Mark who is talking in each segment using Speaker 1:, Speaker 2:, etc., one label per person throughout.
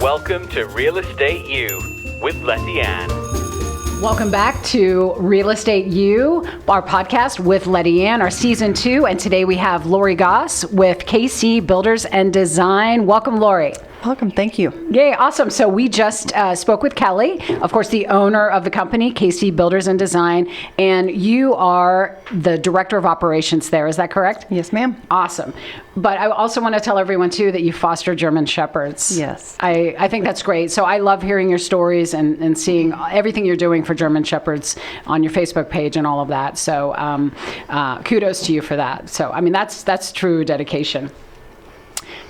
Speaker 1: Welcome to Real Estate U with Lettiann.
Speaker 2: Welcome back to Real Estate U, our podcast with Lettiann, our season 2. And today we have Laurie Goss with KC Builders and Design. Welcome, Laurie.
Speaker 3: Welcome. Thank you.
Speaker 2: Yay. Awesome. So we just spoke with Kelly, of course, the owner of the company, KC Builders and Design, and you are the director of operations there. Is that correct?
Speaker 3: Yes, ma'am.
Speaker 2: Awesome. But I also want to tell everyone, too, that you foster German Shepherds.
Speaker 3: Yes.
Speaker 2: I think that's great. So I love hearing your stories and seeing everything you're doing for German Shepherds on your Facebook page and all of that. So kudos to you for that. So, I mean, that's true dedication.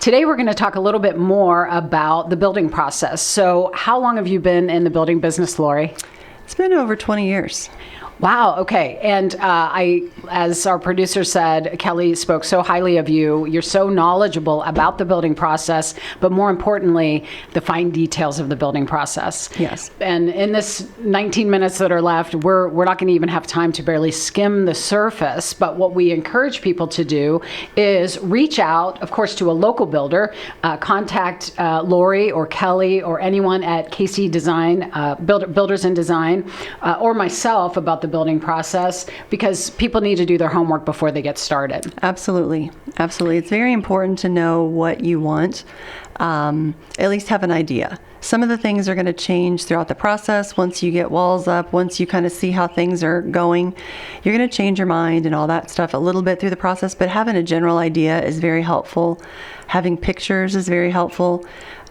Speaker 2: Today, we're going to talk a little bit more about the building process. So how long have you been in the building business, Laurie?
Speaker 3: It's been over 20 years.
Speaker 2: Wow. Okay. And as our producer said, Kelly spoke so highly of you. You're so knowledgeable about the building process, but more importantly, the fine details of the building process.
Speaker 3: Yes.
Speaker 2: And in this 19 minutes that are left, we're not going to even have time to barely skim the surface. But what we encourage people to do is reach out, of course, to a local builder, contact Laurie or Kelly or anyone at KC Design, Builders and Design, or myself about the building process, because people need to do their homework before they get started.
Speaker 3: Absolutely. Absolutely. It's very important to know what you want, at least have an idea. Some of the things are going to change throughout the process. Once you get walls up, once you kind of see how things are going, you're going to change your mind and all that stuff a little bit through the process, but having a general idea is very helpful. Having pictures is very helpful.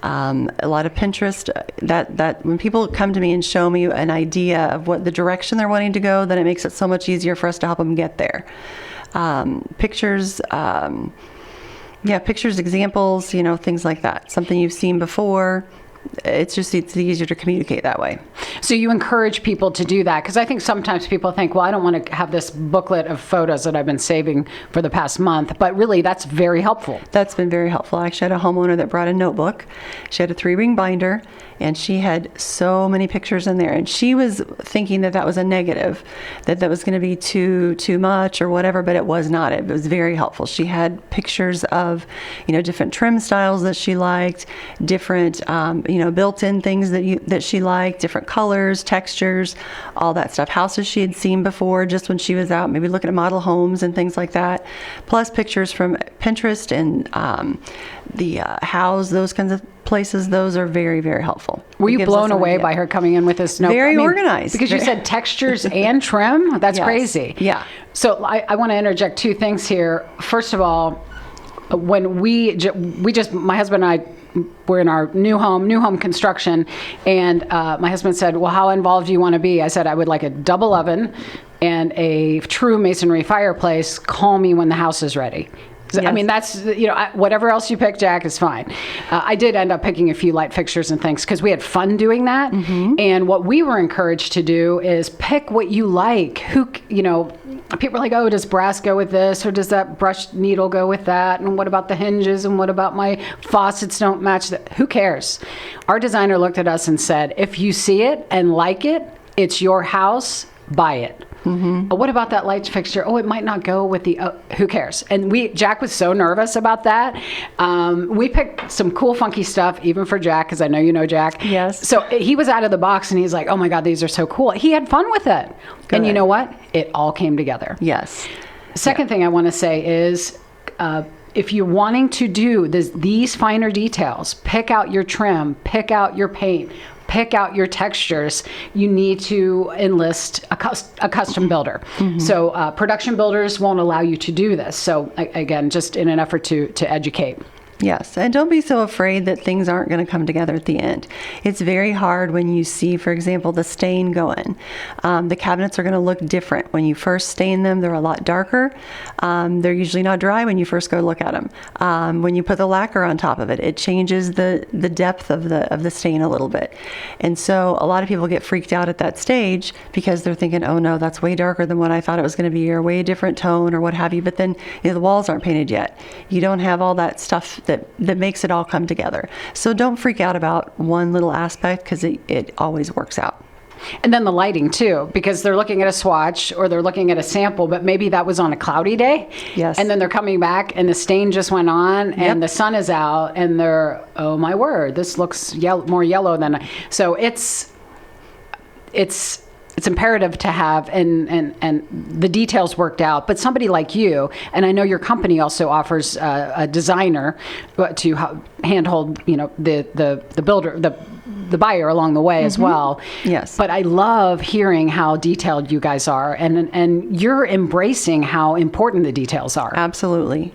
Speaker 3: A lot of Pinterest, that when people come to me and show me an idea of what the direction they're wanting to go, then it makes it so much easier for us to help them get there. Pictures, pictures, examples, things like that. Something you've seen before. It's easier to communicate that way.
Speaker 2: So you encourage people to do that, because I think sometimes people think, well, I don't want to have this booklet of photos that I've been saving for the past month, but really that's very helpful.
Speaker 3: That's been very helpful. I actually had a homeowner that brought a notebook. She had a 3-ring binder, and she had so many pictures in there, and she was thinking that was a negative, that was going to be too much or whatever, but it was not. It was very helpful. She had pictures of, different trim styles that she liked, different, built-in things that she liked, different colors, textures, all that stuff. Houses she had seen before just when she was out, maybe looking at model homes and things like that. Plus pictures from Pinterest and the House, those kinds of places. Those are very, very helpful.
Speaker 2: Were you blown away by her coming in with this note?
Speaker 3: Very organized.
Speaker 2: Because you said textures and trim? That's crazy.
Speaker 3: Yeah.
Speaker 2: So I want to interject 2 things here. First of all, when we just, my husband and I, we're in our new home construction, and my husband said, well, how involved do you want to be? I said, I would like a double oven and a true masonry fireplace. Call me when the house is ready. Yes. I mean, that's, whatever else you pick, Jack, is fine. I did end up picking a few light fixtures and things because we had fun doing that. Mm-hmm. And what we were encouraged to do is pick what you like. People are like, oh, does brass go with this? Or does that brushed needle go with that? And what about the hinges? And what about my faucets don't match that? Who cares? Our designer looked at us and said, if you see it and like it, it's your house, buy it. Mm-hmm. What about that light fixture? Oh, it might not go with the, who cares? And Jack was so nervous about that. We picked some cool, funky stuff, even for Jack, because I know you know Jack.
Speaker 3: Yes.
Speaker 2: So he was out of the box and he's like, oh my God, these are so cool. He had fun with it. Good. And you know what? It all came together.
Speaker 3: Yes.
Speaker 2: Second thing I want to say is, if you're wanting to do these finer details, pick out your trim, pick out your paint, pick out your textures, you need to enlist a custom builder. Mm-hmm. So production builders won't allow you to do this. So again, just in an effort to educate.
Speaker 3: Yes, and don't be so afraid that things aren't going to come together at the end. It's very hard when you see, for example, the stain go in. The cabinets are going to look different. When you first stain them, they're a lot darker. They're usually not dry when you first go look at them. When you put the lacquer on top of it, it changes the depth of the stain a little bit. And so a lot of people get freaked out at that stage because they're thinking, oh no, that's way darker than what I thought it was going to be, or way different tone or what have you. But then the walls aren't painted yet. You don't have all that stuff that makes it all come together. So don't freak out about one little aspect, because it always works out.
Speaker 2: And then the lighting too, because they're looking at a swatch or they're looking at a sample, but maybe that was on a cloudy day.
Speaker 3: Yes.
Speaker 2: And then they're coming back and the stain just went on and the sun is out and they're, oh my word, this looks more yellow than. So it's imperative to have and the details worked out. But somebody like you, and I know your company also offers a designer to handhold, the builder, the buyer along the way as well.
Speaker 3: Yes.
Speaker 2: But I love hearing how detailed you guys are, and you're embracing how important the details are.
Speaker 3: Absolutely.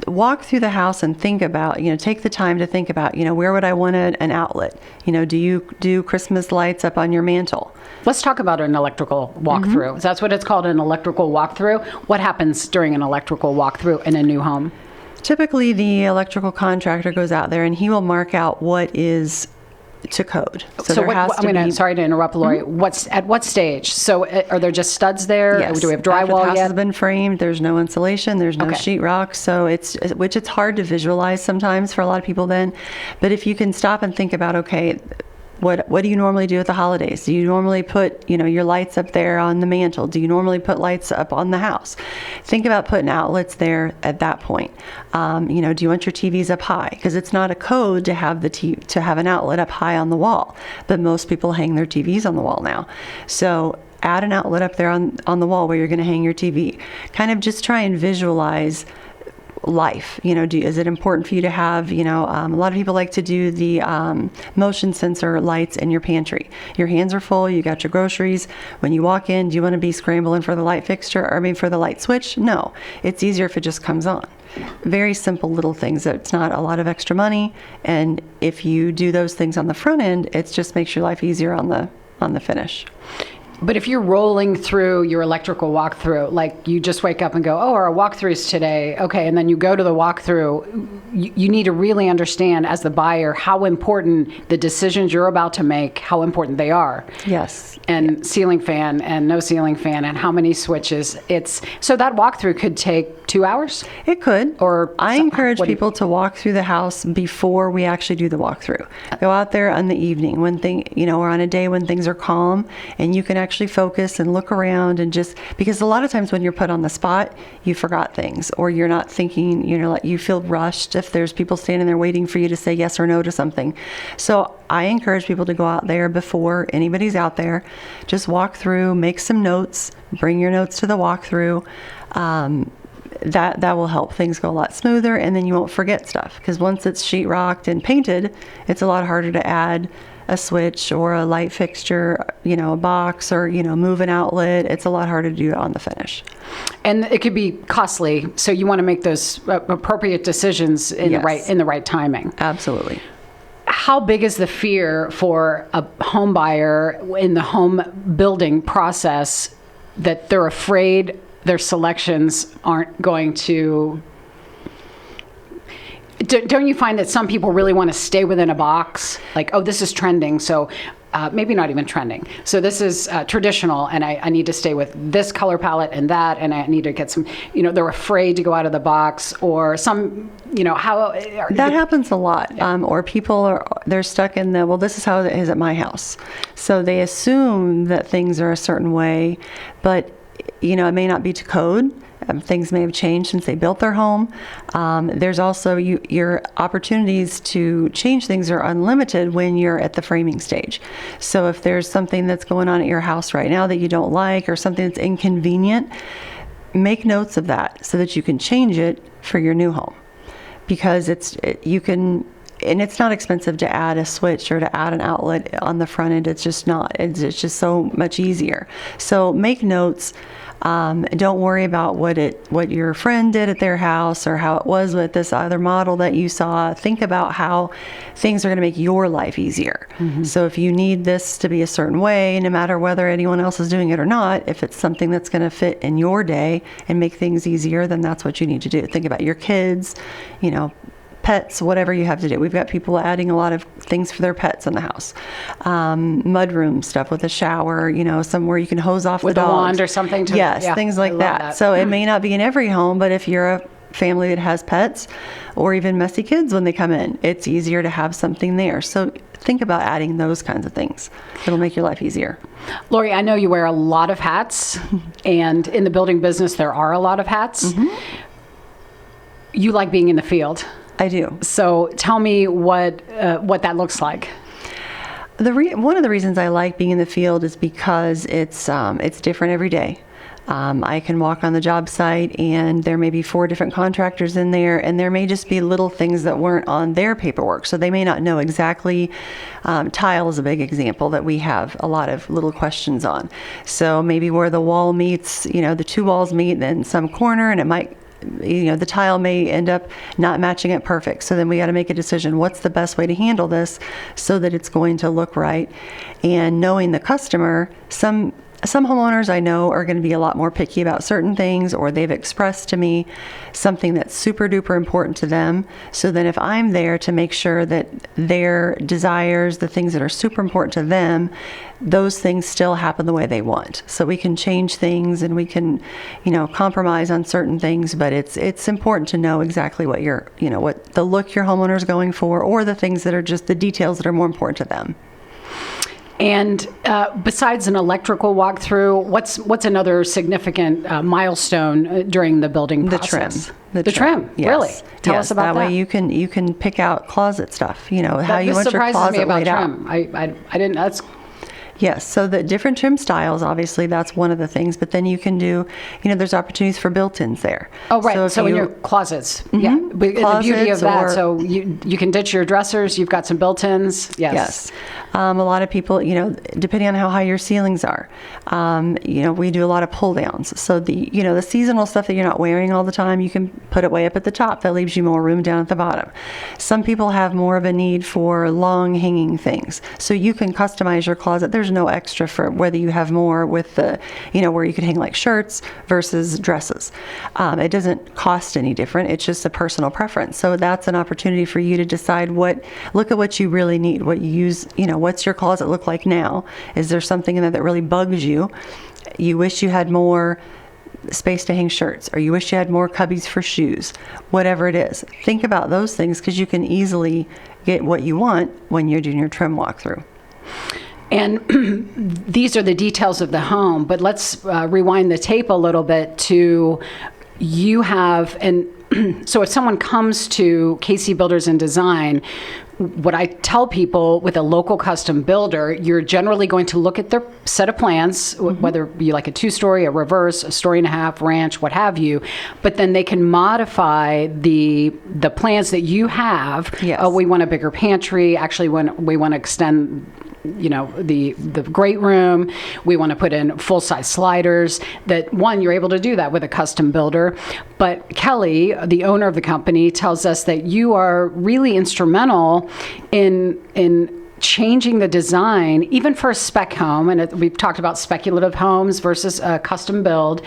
Speaker 3: Walk through the house and think about, take the time to think about, where would I want an outlet? Do you do Christmas lights up on your mantle?
Speaker 2: Let's talk about an electrical walkthrough. That's what it's called, an electrical walkthrough. What happens during an electrical walkthrough in a new home?
Speaker 3: Typically, the electrical contractor goes out there and he will mark out what is to code.
Speaker 2: Sorry to interrupt, Laurie. At what stage? So are there just studs there?
Speaker 3: Yes.
Speaker 2: Do we have
Speaker 3: After
Speaker 2: drywall
Speaker 3: the house
Speaker 2: yet?
Speaker 3: has been framed. There's no insulation. There's no sheetrock. So it's hard to visualize sometimes for a lot of people then. But if you can stop and think about, okay, what do you normally do at the holidays? Do you normally put, your lights up there on the mantle? Do you normally put lights up on the house? Think about putting outlets there at that point. Do you want your TVs up high? Because it's not a code to have to have an outlet up high on the wall, but most people hang their TVs on the wall now. So add an outlet up there on the wall where you're going to hang your TV. Kind of just try and visualize life. Is it important for you to have, a lot of people like to do the motion sensor lights in your pantry. Your hands are full, you got your groceries. When you walk in, do you want to be scrambling for the light fixture, for the light switch? No, it's easier if it just comes on. Very simple little things. It's not a lot of extra money. And if you do those things on the front end, it just makes your life easier on the finish.
Speaker 2: But if you're rolling through your electrical walkthrough, like you just wake up and go, oh, our walkthrough's today. Okay. And then you go to the walkthrough, you need to really understand as the buyer how important the decisions you're about to make, how important they are.
Speaker 3: Yes.
Speaker 2: And ceiling fan and no ceiling fan and how many switches. So that walkthrough could take 2 hours?
Speaker 3: It could.
Speaker 2: Or
Speaker 3: I encourage people to walk through the house before we actually do the walkthrough. Go out there in the evening or on a day when things are calm and you can actually focus and look around and because a lot of times when you're put on the spot, you forgot things or you're not thinking, you feel rushed if there's people standing there waiting for you to say yes or no to something. So I encourage people to go out there before anybody's out there. Just walk through, make some notes, bring your notes to the walkthrough. That will help things go a lot smoother, and then you won't forget stuff. Because once it's sheetrocked and painted, it's a lot harder to add a switch or a light fixture, a box or, move an outlet. It's a lot harder to do it on the finish.
Speaker 2: And it could be costly, so you want to make those appropriate decisions in the right timing.
Speaker 3: Absolutely.
Speaker 2: How big is the fear for a home buyer in the home building process that they're afraid their selections aren't going to... Don't you find that some people really want to stay within a box? Like, oh, this is trending, so maybe not even trending. So this is traditional, and I need to stay with this color palette and that, and I need to get some, they're afraid to go out of the box, or some, how...
Speaker 3: That happens a lot. Or people they're stuck in this is how it is at my house. So they assume that things are a certain way, but, it may not be to code. Things may have changed since they built their home. There's also your opportunities to change things are unlimited when you're at the framing stage. So if there's something that's going on at your house right now that you don't like or something that's inconvenient, make notes of that so that you can change it for your new home. Because and it's not expensive to add a switch or to add an outlet on the front end. It's just not. It's just so much easier. So make notes. Don't worry about what your friend did at their house or how it was with this other model that you saw. Think about how things are going to make your life easier. Mm-hmm. So if you need this to be a certain way, no matter whether anyone else is doing it or not, if it's something that's going to fit in your day and make things easier, then that's what you need to do. Think about your kids, pets, whatever you have to do. We've got people adding a lot of things for their pets in the house. Mudroom stuff with a shower, somewhere you can hose off
Speaker 2: with
Speaker 3: the dogs.
Speaker 2: With a wand or something.
Speaker 3: Yes, things like that. So it may not be in every home, but if you're a family that has pets or even messy kids when they come in. It's easier to have something there. So think about adding those kinds of things. It'll make your life easier.
Speaker 2: Laurie, I know you wear a lot of hats, and in the building business, there are a lot of hats. You like being in the field.
Speaker 3: I do.
Speaker 2: So tell me what that looks like.
Speaker 3: One of the reasons I like being in the field is because it's different every day. I can walk on the job site and there may be 4 different contractors in there, and there may just be little things that weren't on their paperwork. So they may not know exactly. Tile is a big example that we have a lot of little questions on. So maybe where the wall meets, the 2 walls meet in some corner, and it might, the tile may end up not matching it perfect. So then we got to make a decision. What's the best way to handle this so that it's going to look right? And knowing the customer, some homeowners I know are going to be a lot more picky about certain things, or they've expressed to me something that's super duper important to them. So then if I'm there to make sure that their desires, the things that are super important to them, those things still happen the way they want. So we can change things and we can, compromise on certain things, but it's important to know exactly what what the look your homeowner is going for, or the things that are just the details that are more important to them.
Speaker 2: And besides an electrical walkthrough, what's another significant milestone during the building process?
Speaker 3: The trim. Yes.
Speaker 2: Really? Tell us about that.
Speaker 3: That way you can pick out closet stuff. How you want your
Speaker 2: surprises
Speaker 3: closet
Speaker 2: me about
Speaker 3: laid
Speaker 2: trim.
Speaker 3: out.
Speaker 2: I didn't. That's.
Speaker 3: Yes, so the different trim styles, obviously, that's one of the things. But then you can do, there's opportunities for built-ins there.
Speaker 2: Oh, right. So in your closets. Yeah. But the beauty of that, so you can ditch your dressers. You've got some built-ins. Yes.
Speaker 3: A lot of people, depending on how high your ceilings are, we do a lot of pull-downs. So the seasonal stuff that you're not wearing all the time, you can put it way up at the top. That leaves you more room down at the bottom. Some people have more of a need for long hanging things. So you can customize your closet. There's no extra for whether you have more with the, where you could hang like shirts versus dresses. It doesn't cost any different. It's just a personal preference. So that's an opportunity for you to decide look at what you really need, what you use, what's your closet look like now? Is there something in there that really bugs you? You wish you had more space to hang shirts, or you wish you had more cubbies for shoes, whatever it is. Think about those things, because you can easily get what you want when you're doing your trim walkthrough.
Speaker 2: And these are the details of the home, but let's rewind the tape a little bit to you have, and so if someone comes to KC Builders and Design, what I tell people with a local custom builder, you're generally going to look at their set of plans, whether you like a 2-story, a reverse, a 1.5-story ranch, what have you, but then they can modify the plans that you have.
Speaker 3: Yes.
Speaker 2: We want a bigger pantry. Actually, when we want to extend the great room, we want to put in full-size sliders. That one, you're able to do that with a custom builder. But Kelly, the owner of the company, tells us that you are really instrumental in changing the design, even for a spec home. And we've talked about speculative homes versus a custom build.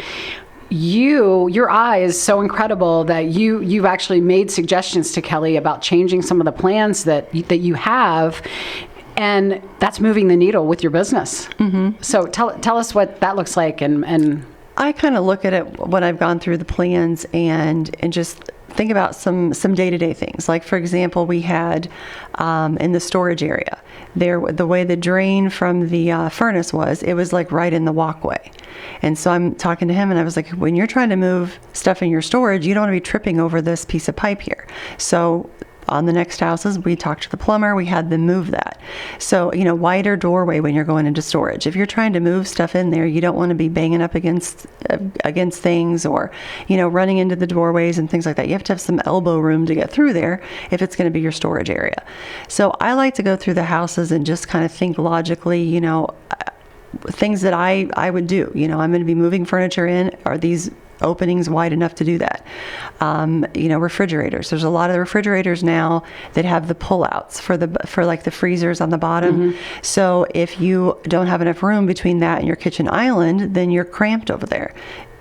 Speaker 2: Your eye is so incredible that you've actually made suggestions to Kelly about changing some of the plans that you have. And that's moving the needle with your business. So tell us what that looks like. And
Speaker 3: I kind of look at it when I've gone through the plans and just think about some day-to-day things. Like, for example, we had in the storage area there, the way the drain from the furnace was, it was like right in the walkway. And so I'm talking to him and I was like, when you're trying to move stuff in your storage, you don't want to be tripping over this piece of pipe here. So on the next houses, we talked to the plumber, we had them move that. So, wider doorway when you're going into storage. If you're trying to move stuff in there, you don't want to be banging up against things, or, running into the doorways and things like that. You have to have some elbow room to get through there if it's going to be your storage area. So I like to go through the houses and just kind of think logically, things that I would do. I'm going to be moving furniture in. Are these openings wide enough to do that? Refrigerators. There's a lot of refrigerators now that have the pullouts for like the freezers on the bottom. So if you don't have enough room between that and your kitchen island, then you're cramped over there.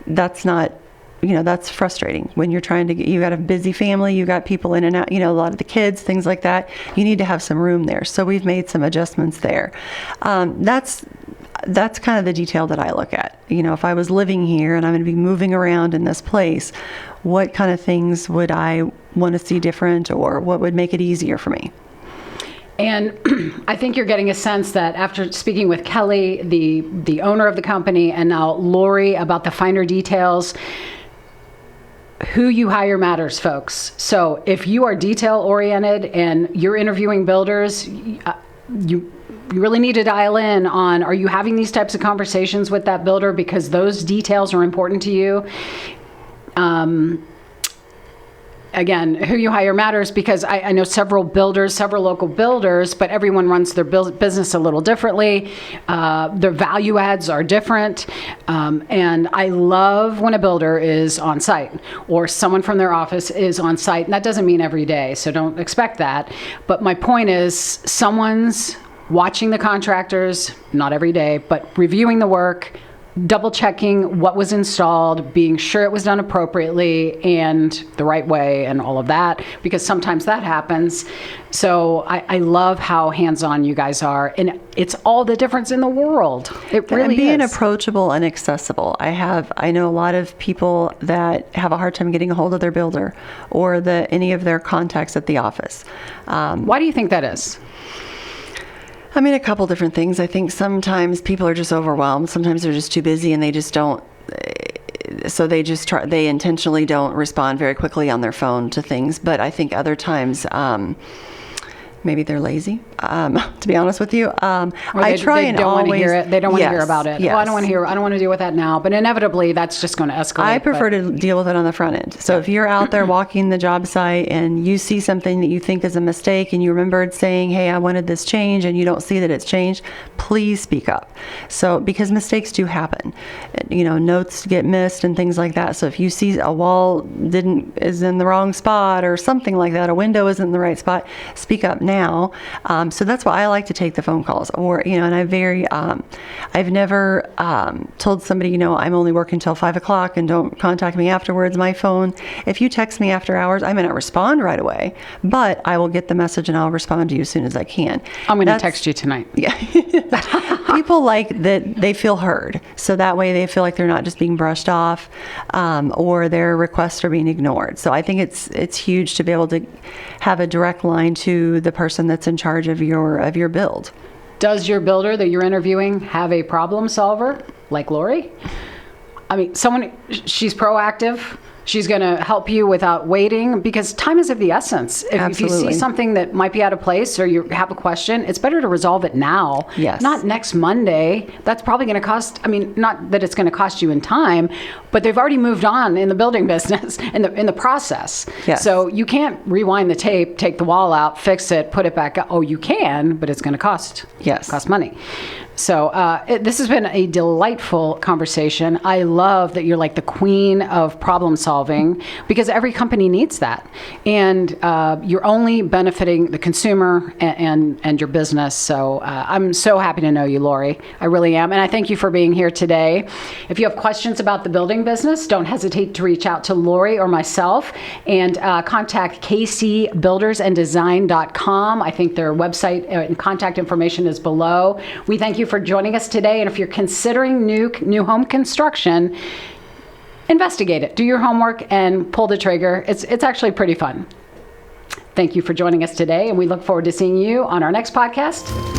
Speaker 3: That's not, that's frustrating when you're trying to you got a busy family, you got people in and out, a lot of the kids, things like that. You need to have some room there. So we've made some adjustments there. That's kind of the detail that I look at. If I was living here and I'm going to be moving around in this place, what kind of things would I want to see different, or what would make it easier for me?
Speaker 2: And I think you're getting a sense that after speaking with Kelly, the owner of the company, and now Laurie about the finer details, who you hire matters, folks. So if you are detail oriented and you're interviewing builders, you really need to dial in on, are you having these types of conversations with that builder, because those details are important to you. Again, who you hire matters, because I know several local builders, but everyone runs their business a little differently. Their value adds are different. And I love when a builder is on site or someone from their office is on site. And that doesn't mean every day, so don't expect that. But my point is, someone's watching the contractors, not every day, but reviewing the work, double checking what was installed, being sure it was done appropriately and the right way and all of that, because sometimes that happens. So I love how hands-on you guys are, and it's all the difference in the world. It really
Speaker 3: and being
Speaker 2: is.
Speaker 3: approachable and accessible. I know a lot of people that have a hard time getting a hold of their builder or any of their contacts at the office.
Speaker 2: Why do you think that is?
Speaker 3: I mean, a couple different things. I think sometimes people are just overwhelmed. Sometimes they're just too busy and they just don't. So they intentionally don't respond very quickly on their phone to things. But I think other times, maybe they're lazy, to be honest with you. I try and always...
Speaker 2: want to hear it. They don't want to hear about it.
Speaker 3: Yes.
Speaker 2: Well, I don't want to deal with that now. But inevitably, that's just going to escalate.
Speaker 3: I prefer to deal with it on the front end. So if you're out there walking the job site and you see something that you think is a mistake and you remembered saying, hey, I wanted this change, and you don't see that it's changed, please speak up. So, because mistakes do happen. Notes get missed and things like that. So if you see a wall is in the wrong spot or something like that, a window isn't in the right spot, speak up now. So that's why I like to take the phone calls, and I've never told somebody, I'm only working till 5 o'clock and don't contact me afterwards. My phone, if you text me after hours, I may not respond right away, but I will get the message and I'll respond to you as soon as I can.
Speaker 2: I'm going to text you tonight.
Speaker 3: Yeah. People like that, they feel heard. So that way they feel like they're not just being brushed off, or their requests are being ignored. So I think it's huge to be able to have a direct line to the person that's in charge of your build.
Speaker 2: Does your builder that you're interviewing have a problem solver like Laurie? I mean, she's proactive. She's going to help you without waiting, because time is of the essence. If you see something that might be out of place or you have a question, it's better to resolve it now,
Speaker 3: yes.
Speaker 2: Not next Monday. That's probably going to cost, not that it's going to cost you in time, but they've already moved on in the building business, in the process.
Speaker 3: Yes.
Speaker 2: So you can't rewind the tape, take the wall out, fix it, put it back up. Oh, you can, but it's going to cost money. So this has been a delightful conversation. I love that you're like the queen of problem solving, because every company needs that. And you're only benefiting the consumer and your business. So I'm so happy to know you, Laurie. I really am. And I thank you for being here today. If you have questions about the building business, don't hesitate to reach out to Laurie or myself, and contact kcbuildersanddesign.com. I think their website and contact information is below. We thank you for joining us today. And if you're considering new home construction, investigate it. Do your homework and pull the trigger. It's actually pretty fun. Thank you for joining us today, and we look forward to seeing you on our next podcast.